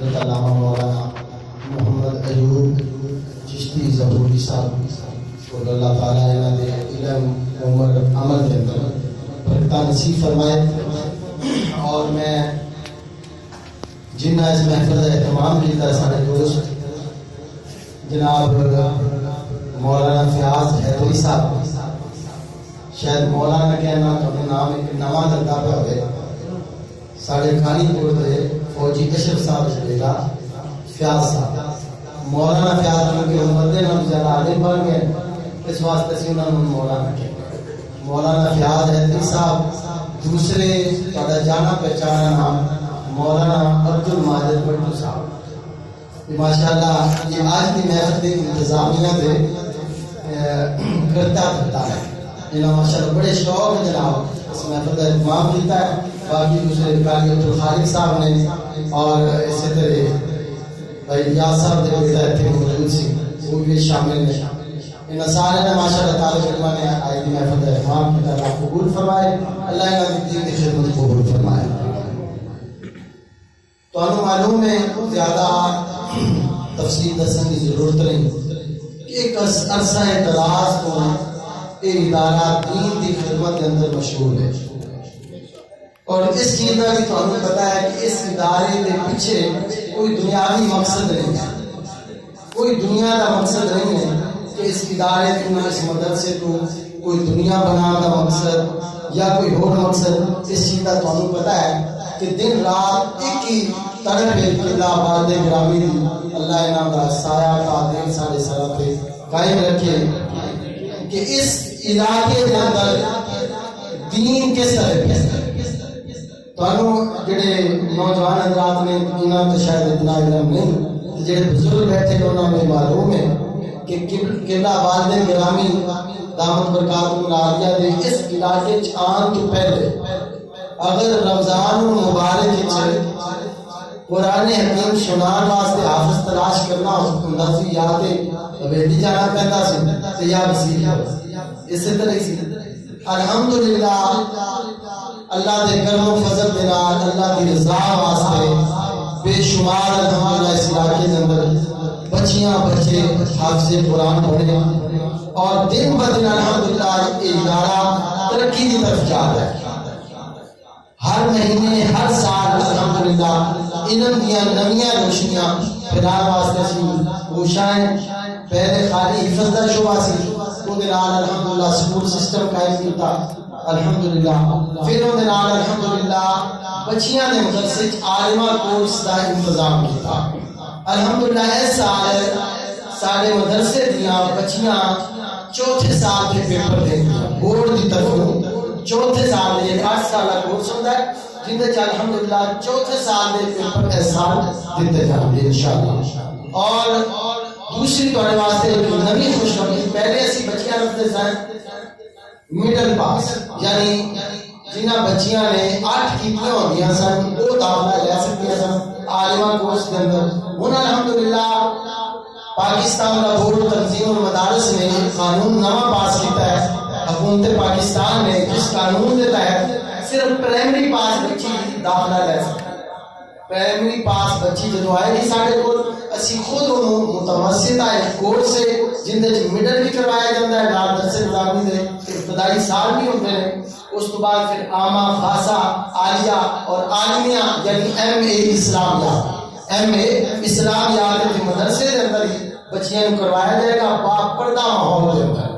حضرت علامہ مولانا محمد ایوب چشتی ظہوری صاحب اور اللہ تعالیٰ انہاں دے علم عمر عمل کے اندر برکتہ نصیب فرمائے۔ اور میں جنہاں اس محفل کا اہتمام کیتا ہے سارے دوست جناب مولانا فیاض حیدری صاحب، شاید مولانا کہنا تو نام ایک نواں لگتا پہ ہوئے، ساڑھے کھانی پور دے فوجی اشرف صاحب جڑےگا فیاض صاحب، مولانا فیاض ان کے عمر دے نام زیادہ عالم بن گئے، اس واسطے سے انہوں نے مولانا کہتے ہیں۔ مولانا فیاض حیدری صاحب، دوسرے تھوڑا جانا پہچانا نام مولانا عبد الماجد بٹو صاحب، ماشاءاللہ یہ آج کی محفل کی انتظامیہ دے کرتا پھرتا ہے، انہوں ماشاءاللہ بڑے شوق جناب اس محفل کا اہتمام کیتا ہے۔ باقی دوسرے قاری عبدالخالق صاحب نے اور اسی طرح بھائی ریاض صاحب دے بیٹا تھے موجود سی، وہ بھی شامل ہیں۔ ان سارے نے ماشاءاللہ طالب علماء نے آج کی محفل کا اہتمام کیا، اللہ قبول فرمائے، اللہ انہاں دی دین کی خدمت قبول فرمائے۔ تو انہوں معلوم ہے زیادہ تفصیل دسنے کی ضرورت نہیں کہ ایک عرصہ دراز کو یہ ادارہ دین کی خدمت کے اندر مشغول ہے، اور اس چیز کا بھی تو ہمیں پتا ہے کہ اس ادارے کے پیچھے کوئی دنیاوی مقصد نہیں ہے، کوئی دنیا کا مقصد نہیں ہے کہ اس ادارے کو اس مدرسے کو کوئی دنیا بنانے کا مقصد یا کوئی اور مقصد، اس چیز کا تو ہمیں پتا ہے کہ دن رات ایک ہی طرف قلعہ آباد گرامی دی اللہ انہاں کا سایہ قادر سارے سر پہ قائم رکھے کہ اس علاقے کے اندر دین کس طرح ہے۔ تو جڑے نوجوان حضرات نے انہاں تو شاید اتنا علم نہیں، جڑے بزرگ بیٹھے ہیں انہوں نے معلوم ہے کہ قلعہ آباد گرامی دامت برکات العالیہ دے اس علاقے آن تو پہلے اگر رمضان مبارک قرآن حکیم سنان واسطے حافظ تلاش کرنا اندازی یادے ویدی جانا پہنتا سے تیار وسیل ہے۔ اسی طرح سی الحمدللہ اللہ دے کرم و فضل دینا اللہ کی رضا واسطے بے شمار الحمدللہ اس علاقے کے اندر بچیاں بچے حافظ قرآن پڑھے اور دن بدن الحمدللہ یہ ادارہ ترقی کی طرف جا رہا ہے۔ ہر مہینے ہر سال الحمدللہ علم دیا نویاں روشنیاں پھیلانے واسطے سی کوشاں، پہلے خالی حفظ دا شعبہ سی وہ دنال الحمدللہ سکول سسٹم قائم کیتا الحمدللہ، پھر وہ دنال الحمدللہ بچیاں نے مدرسے عالمہ کورس دا انتظام کیتا الحمدللہ۔ اس سال سارے مدرسے دیا بچیاں چوتھے سال کے پیپر دیں بورڈ دی طرف چوتھے سال دے 8 سالہ کورس ہوتا ہے جن دے الحمدللہ چوتھے سال دے پیپر احسان دیتے جائیں گے انشاءاللہ۔ اور دوسری توڑے واسطے نبی خوشخبری، پہلے اسی بچیاں رکھتے سائیں میڈل پاس، یعنی جنہ بچیاں نے 8 کیتیاں ہوں گیا سن وہ داخلہ لے سکتی سن عالمہ کورس کے اندر، انہوں الحمدللہ پاکستان کا بورڈ تنظیم المدارس نے قانون نامہ پاس کیتا ہے حکومت پاکستان نے، جس قانون کے تحت صرف پرائمری پاس بچی داخلہ لے سکتی۔ پرائمری پاس بچی جدو آئے گی ساڑھے کو اسی خود انہوں متوسطہ ایک کورس سے جن دے مڈل بھی کروایا جاتا ہے ڈار درس نظامی دے ابتدائی سال بھی ہوتے ہیں، اس تو بعد پھر عامہ خاصہ عالیہ اور عالمیہ یعنی ایم اے اسلامیات، ایم اے اسلامیات کے مدرسے کے اندر ہی بچیاں کو کروایا جائے گا باپردہ ماحول کے اندر۔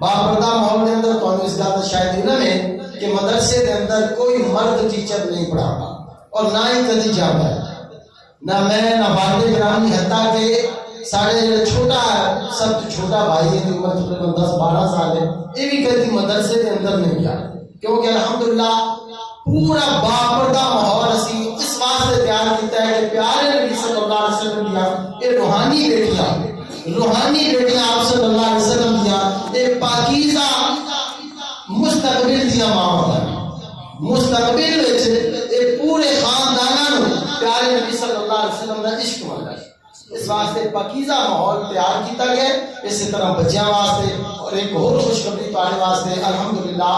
باپردہ ماحول کے اندر تو اس کا شاید علم ہے کہ مدرسے کے اندر کوئی مرد ٹیچر نہیں پڑھاتا اور نہ ہی کدی جاتا ہے، نہ میں نہ والد گرامی، حتیٰ کہ سارے جو چھوٹا سب تو چھوٹا بھائی ہے عمر تقریباً 10-12 سال ہے، یہ بھی کدی مدرسے کے اندر نہیں گیا، کیونکہ الحمدللہ پورا باپردہ ماحول اسی اس واسطے تیار کیتا ہے کہ پیارے نبی صلی اللہ علیہ وسلم دیا یہ روحانی بیٹیاں آپ صلی اللہ علیہ وسلم دیا یہ پاکیزہ مستقبل دیا ماں مستقبل ایک پورے خاندانوں پیارے نبی صلی اللہ علیہ وسلم کا عشق ملتا ہے، اس واسطے پاکیزہ ماحول تیار کیتا گیا۔ اسی طرح بچیاں واسطے اور ایک اور خوشخبری پانے واسطے الحمدللہ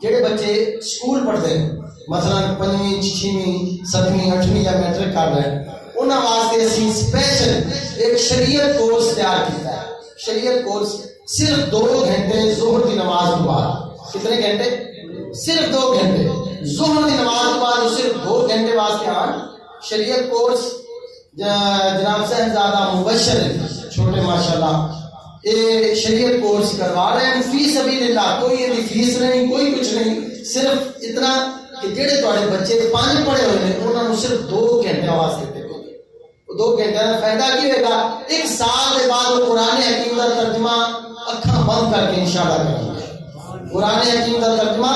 جڑے بچے سکول پڑھتے ہیں مثلا 5ویں 6ویں 7ویں 8ویں یا میٹرک کر رہے ہیں انہاں واسطے اسی اسپیشل ایک شریعت کورس تیار کیتا ہے. شریعت کورس صرف 2 گھنٹے ظہر کی نماز کے بعد. کتنے گھنٹے؟ صرف 2 گھنٹے ظہر کی نماز کے بعد صرف 2 گھنٹے واسطے آن شریعت کورس. جناب صاحبزادہ مبشر چھوٹے ماشاءاللہ یہ شریعت کورس کروا رہے ہیں فی سبیل اللہ. کوئی یہ فیس نہیں کوئی کچھ نہیں, صرف اتنا کہ جڑے تھوڑے بچے 5 پڑھے ہوئے ہیں انہوں نے صرف 2 گھنٹے واسطے دے. 2 گھنٹے کا فائدہ کی ہوئے گا؟ 1 سال کے بعد وہ قرآن حکیم کا ترجمہ اکھاں بند کر کے انشاءاللہ کریں گے. قرآن حکیم کا ترجمہ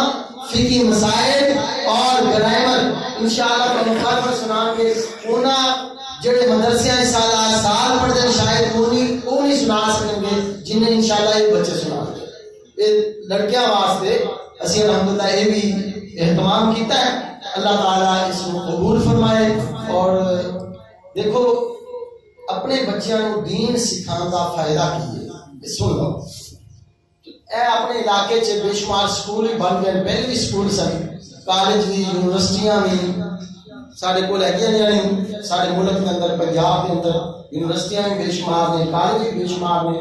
فقہی مسائل اور گرامر انشاءاللہ کا مخاطب سنان کے. انہاں جڑے مدرسے سال پڑھتے ہیں شاید وہ نہیں سنا سکیں گے جنہیں انشاءاللہ یہ بچے سنا گے. یہ لڑکیاں واسطے اسی الحمدللہ یہ بھی اہتمام کیتا ہے. اللہ تعالیٰ اس کو قبول فرمائے. اور دیکھو اپنے بچیاں کو دین سکھان کا فائدہ کی ہے. سن لو اے اپنے علاقے چ بے شمار سکول بن گئے. پہلے بھی سکول سن, کالج بھی, یونیورسٹیاں بھی سارے کو لے گیا نہیں. سارے ملک کے اندر پنجاب کے اندر یونیورسٹیاں بھی بے شمار نے, کالج بھی بے شمار نے.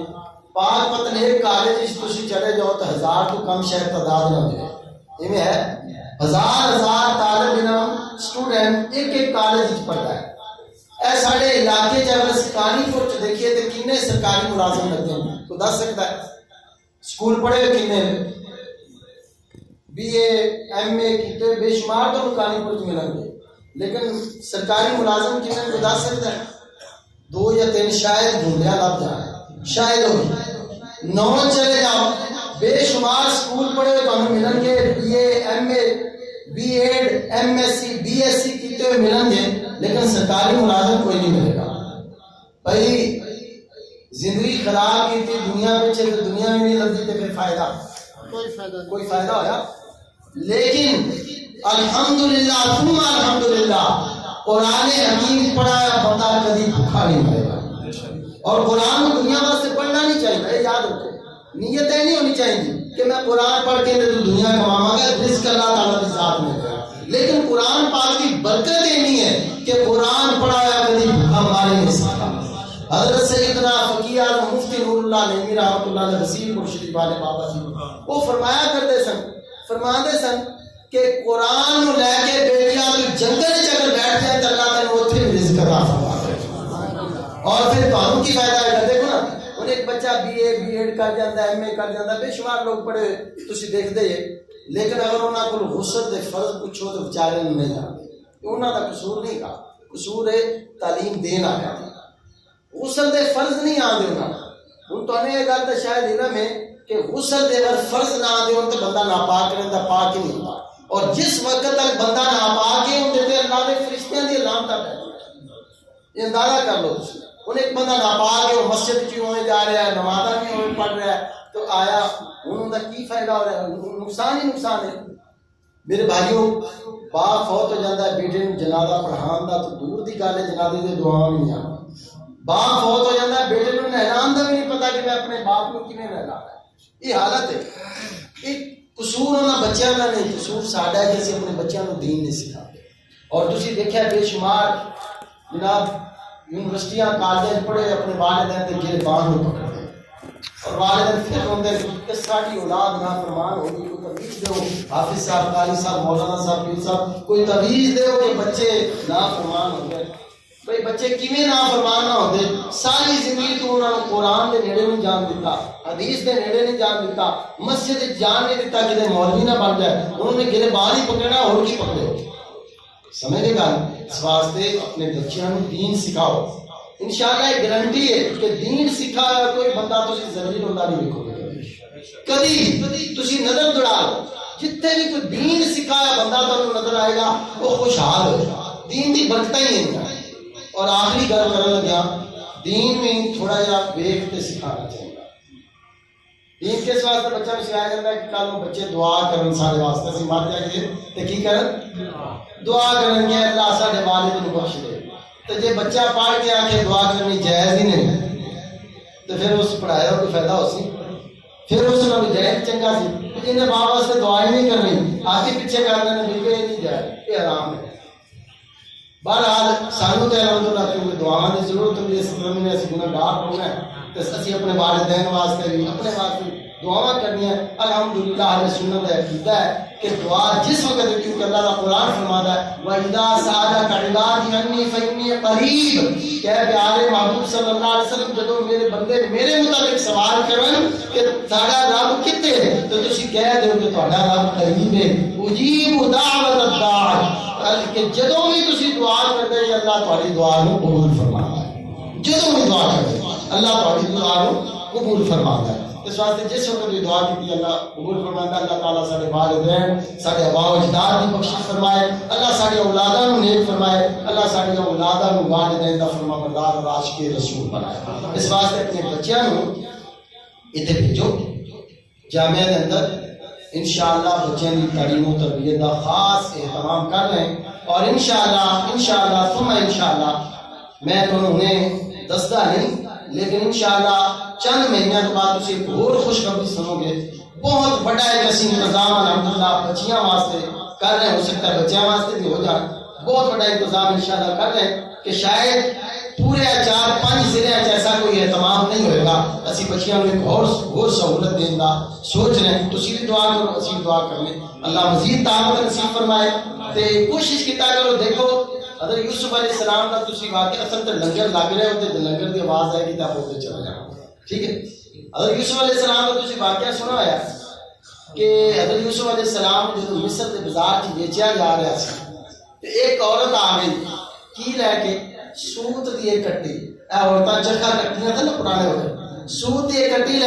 پاک پتن ایک کالج تھی چلے جاؤ تو 1000 تو کم شاید تعداد نہ ملے. یہ ہے 1000 طالب علم اسٹوڈنٹ ایک کالج پڑھتا ہے. اے سارے علاقے اگر سرکاری پور دیکھیے تو کنے سرکاری ملازم لگتے ہیں تو دس سکتا ہے؟ سکول پڑھے کنے BA MA کیتے بے شمار تو سرکاری پور ملیں گے, لیکن سرکاری ملازم کنے کو دس سکتا ہے؟ 2 یا 3 شاید ڈھونڈیا لگ جائے شاید ہو 9 چلے جاؤ. بے شمار سکول پڑھے تو ہمیں ملیں گے BA MA B.Ed MSc BSc کیتے ہوئے ملیں گے, لیکن سرکاری ملازم کوئی نہیں ملے گا. بھائی زندگی خراب کی تھی دنیا میں چلے دنیا میں نہیں لگتی تو پھر فائدہ کوئی فائدہ ہویا. لیکن الحمدللہ ثم الحمدللہ قرآن حکیم پڑھایا بندہ کبھی بھوکا نہیں مرے گا. اور قرآن کو دنیا واسطے پڑھنا نہیں چاہیے. یاد رکھو نیت نہیں ہونی چاہیے کہ میں قرآن پڑھ کے دنیا کماواں گا, رزق اللہ تعالیٰ کے ساتھ میں. لیکن قرآن پاک کی برکت یہ نہیں ہے کہ قرآن پڑھایا کبھی بھوکا مارے نہیں سکتا. حضرت سیدنا فقیہ اعظم مفتی نور اللہ نعیمی رحمۃ اللہ علیہ وسیع مرشد والے بابا جی وہ فرمایا کرتے سن, فرماندے سن کہ قرآن لے کے بیٹیاں جنگل اگر بیٹھ جائے تو اللہ تعالیٰ اتنے رزق عطا فرماتا ہے. اور پھر تانوں کی فائدہ ہے. دیکھو نا ان ایک بچہ BA B.Ed کر جاتا ہے MA کر جاتا ہے, بے شمار لوگ پڑھے تسی دیکھتے ہیں, لیکن اگر انہاں کو غسل دے فرض پوچھو تو بیچارے نہیں جانتے. انہاں دا قصور نہیں کا, قصور ہے تعلیم دینا ہے. غسل دے فرض نہیں آندے انہاں. ہن تو نے یہ گل تے شاید علم ہے کہ غسل دے اگر فرض نہ آندے ہون تے بندہ ناپاک رہندا, پاک ہی نہیں ہوندا. اور جس وقت تک بندہ ناپاک ہے ہوندے تے اللہ دے فرشتیاں دی علامتاں پہ یہ اندازہ کر لو تسی. ان ایک بندہ ناپاک ہے وہ مسجد کیوں ہوئے جا رہا ہے, نمازاں کیوں ہوئے پڑھ رہا ہے, تو آیا انہوں کا کی فائدہ ہو رہا ہے؟ نقصان ہی نقصان ہے. میرے بھائیوں باپ فوت ہو جاتا ہے بیٹے نے جنازہ پڑھان دا تو دور دی گل ہے, جنازے دے دعا نہیں آ. باپ فوت ہو جاتا ہے بیٹے نے نہلان دا بھی نہیں پتا کہ میں اپنے باپ کو کیویں نہلانا ہے. یہ حالت ہے. یہ قصور انہاں بچیاں دا نہیں, قصور ساڈا ہے کہ اسی اپنے بچیاں نوں دین نہیں سکھاتے. اور تسی دیکھیا بے شمار جناب یونیورسٹیاں کالج پڑھے اپنے والدین کے گربان میں پکڑتے ہیں اور والدین پھر ہوندے کہ ساری اولاد نافرمان ہوگی. کوئی تویز دو حافظ صاحب, قاری صاحب, مولانا صاحب, پیر صاحب, کوئی تویز دو کہ بچے نافرمان ہو گئے. بھائی بچے کیویں نافرمان نہ ہوندے؟ ساری زندگی تو انہاں نوں قرآن دے نیڑے نہیں جان دیتا, حدیث دے نیڑے نہیں جان دیتا, مسجد جان نہیں دیتا کہ مولوی نہ بن جائے. انہوں نے گربان ہی پکڑنا, اور کی پکڑے. سمجھے گا؟ اس واسطے اپنے بچیاں کو دین سکھاؤ. انشاءاللہ یہ گارنٹی ہے کہ دین سکھایا کوئی بندہ تسی ذلیل ہوتا نہیں دیکھو گے کبھی. تسی نظر دوڑا لو جتنے بھی کوئی دین سکھایا بندہ تمہیں نظر آئے گا وہ خوشحال ہوئے گا. دین دی برکتیں ہی ہیں. اور آخری گل کرنے لگا دین میں تھوڑا جا ویکھ تے سکھانا چاہیے. دین کس واسطے بچہ میں سکھایا جاتا ہے کہ کل بچے دعا کرن سارے واسطے اسی مر جائیے تے کی کرن دعا کرن کہ اللہ ساڈے والد نوں بخش دے. تو جے بچہ پڑھ کے آ کے دعا کرنی جائز ہی نہیں تو پھر اس پڑھایا کوئی فائدہ ہو سی؟ پھر اس نے مجاہد چنگا سی انہیں ماں واسطے دعا ہی نہیں کرنی آگے پیچھے کرنے نے بالکل نہیں جائے یہ حرام ہے بہرحال سانو تے الحمدللہ کیونکہ دعاواں دی ضرورت ہوندی ہے اس زمین میں اسی گناہگار ہو گئے تے اسی اپنے والدین واسطے بھی اپنے واسطے دعاواں کرنی ہے الحمدللہ اہل سنت کا عقیدہ ہے کہ دعا جس وقت کیونکہ اللہ کا قرآن فرماتا ہے وَإِذَا سَأَلَكَ عِبَادِي عَنِّي فَإِنِّي قَرِيبٌ کہ پیارے محبوب صلی اللہ علیہ وسلم جدوں میرے بندے میرے متعلق سوال کرن کہ تہاڈا رب کتے ہے تو تسی کہہ دیو کہ تہاڈا رب قریب ہے اجیب دعوت الداع کہ جدوں بھی تسی دعا کرتے ہیں اللہ تہاڈی دعا نو قبول فرماتا ہے جدوں بھی دعا کرتے اللہ تہاڈی دعا نو قبول فرماتا ہے اس واسطے جس وقت بھی دعا کی اللہ قبول فرماتا ہے اللہ تعالیٰ سارے والدین سارے آباء و اجداد کی بخشش فرمائے اللہ سارے اولاداں نو نیک فرمائے اللہ سارے اولاداں نو والدین دا فرما بردار اور عاشق رسول بنائے اس واسطے اپنے بچیاں نو اتنے بھیجو جامعہ دے اندر انشاءاللہ بچیاں دی تعلیم و تربیت دا خاص اہتمام کر رہے ہیں اور انشاءاللہ ثم انشاءاللہ میں انہیں دستا نہیں لیکن انشاءاللہ چند مہینوں کے بعد اسے ایک اور خوشخبری سنو گے بہت بڑا ایک ایسی انتظام الحمدللہ بچیاں واسطے کر رہے ہیں ہو سکتا ہے بچیاں واسطے بھی ہو جائے بہت بڑا انتظام انشاءاللہ کر رہے ہیں کہ شاید پورے 4-5 ضلع ایسا کوئی اہتمام نہیں ہوئے گا اسی بچیاں کو ایک اور سہولت دیں گا سوچ رہے ہیں تسی بھی دعا کرو اسی بھی دعا کریں اللہ مزید طاقت نصیب فرمائے تے کوشش کیتا کرو دیکھو حضرت یوسف علیہ السلام کا تسی واقعہ اصل تے لنگر لگ رہے ہوتے تے لنگر دی آواز آئے گی تے آپ چلا جانا ٹھیک ہے حضرت یوسف علیہ السلام کا تسی واقعہ سنا ہے کہ حضرت یوسف علیہ السلام جو مصر کے بازار چ بیچیا جا رہا سی تے ایک عورت آ گئی کی لے کے سوت دی کٹی اے عورتاں چرخا کٹیاں تھا نا پرانے وقت سوت دی کٹی